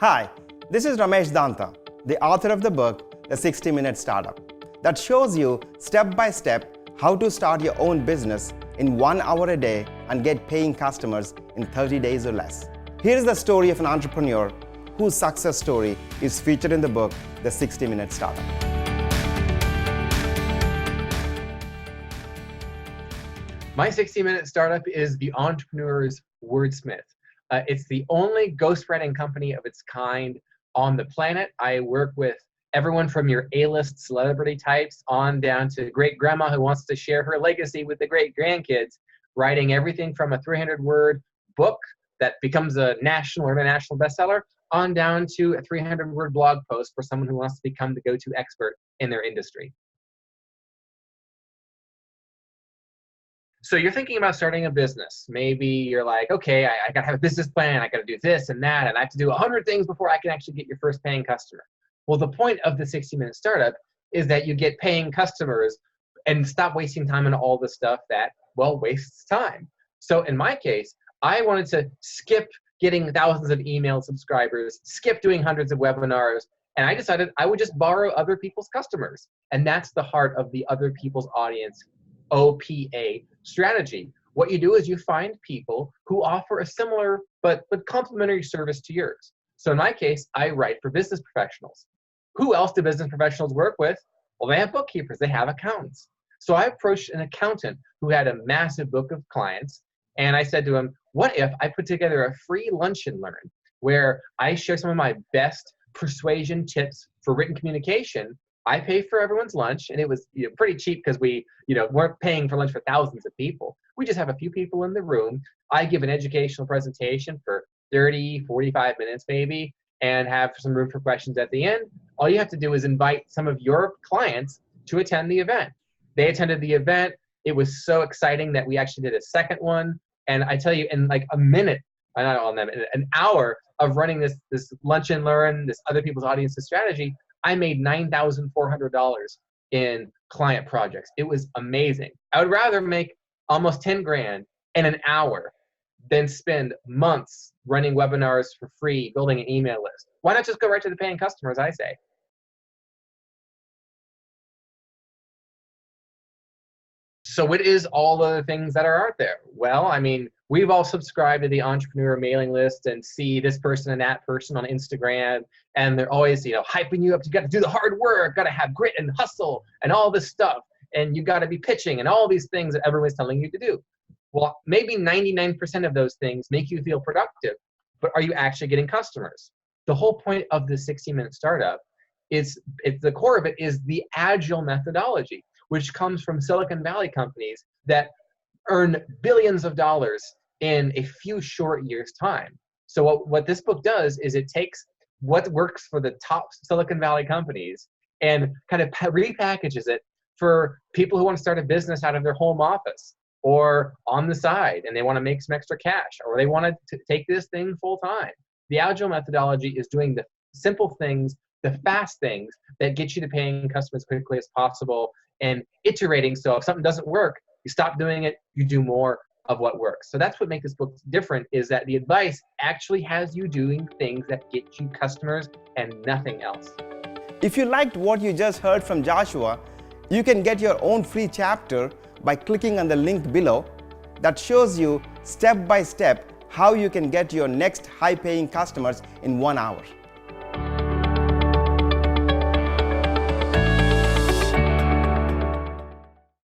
Hi, this is Ramesh Dontha, the author of the book, The 60-Minute Startup, that shows you step-by-step how to start your own business in 1 hour a day and get paying customers in 30 days or less. Here is the story of an entrepreneur whose success story is featured in the book, The 60-Minute Startup. My 60-minute startup is the Entrepreneurs Wordsmith. It's the only ghostwriting company of its kind on the planet. I work with everyone from your A-list celebrity types on down to great-grandma who wants to share her legacy with the great-grandkids, writing everything from a 300-word book that becomes a national or international bestseller on down to a 300-word blog post for someone who wants to become the go-to expert in their industry. So you're thinking about starting a business. Maybe you're like, okay, I gotta have a business plan, I gotta do this and that, and I have to do 100 things before I can actually get your first paying customer. Well, the point of the 60-minute startup is that you get paying customers and stop wasting time on all the stuff that, well, wastes time. So in my case, I wanted to skip getting thousands of email subscribers, skip doing hundreds of webinars, and I decided I would just borrow other people's customers. And that's the heart of the other people's audience OPA strategy. What you do is you find people who offer a similar but complementary service to yours. So in my case, I write for business professionals. Who else do business professionals work with? Well, they have bookkeepers, they have accountants. So I approached an accountant who had a massive book of clients, and I said to him, what if I put together a free lunch and learn where I share some of my best persuasion tips for written communication? I pay for everyone's lunch, and it was pretty cheap because we weren't paying for lunch for thousands of people. We just have a few people in the room. I give an educational presentation for 30, 45 minutes maybe, and have some room for questions at the end. All you have to do is invite some of your clients to attend the event. They attended the event. It was so exciting that we actually did a second one. And I tell you, in like a minute, an hour of running this lunch and learn, this other people's audiences strategy, I made $9,400 in client projects. It was amazing. I would rather make almost 10 grand in an hour than spend months running webinars for free, building an email list. Why not just go right to the paying customers, I say? So what is all of the things that are out there? Well, I mean, we've all subscribed to the entrepreneur mailing list and see this person and that person on Instagram, and they're always, hyping you up. You got to do the hard work, got to have grit and hustle and all this stuff, and you got to be pitching and all these things that everyone's telling you to do. Well, maybe 99% of those things make you feel productive, but are you actually getting customers? The whole point of the 60-minute startup is, the core of it is the Agile methodology, which comes from Silicon Valley companies that earn billions of dollars in a few short years' time. So what this book does is it takes what works for the top Silicon Valley companies and kind of repackages it for people who want to start a business out of their home office or on the side, and they want to make some extra cash, or they want to take this thing full time. The Agile methodology is doing the simple things, the fast things that get you to paying customers as quickly as possible and iterating. So if something doesn't work, you stop doing it, you do more of what works. So that's what makes this book different, is that the advice actually has you doing things that get you customers and nothing else. If you liked what you just heard from Joshua, you can get your own free chapter by clicking on the link below that shows you step by step how you can get your next high-paying customers in 1 hour.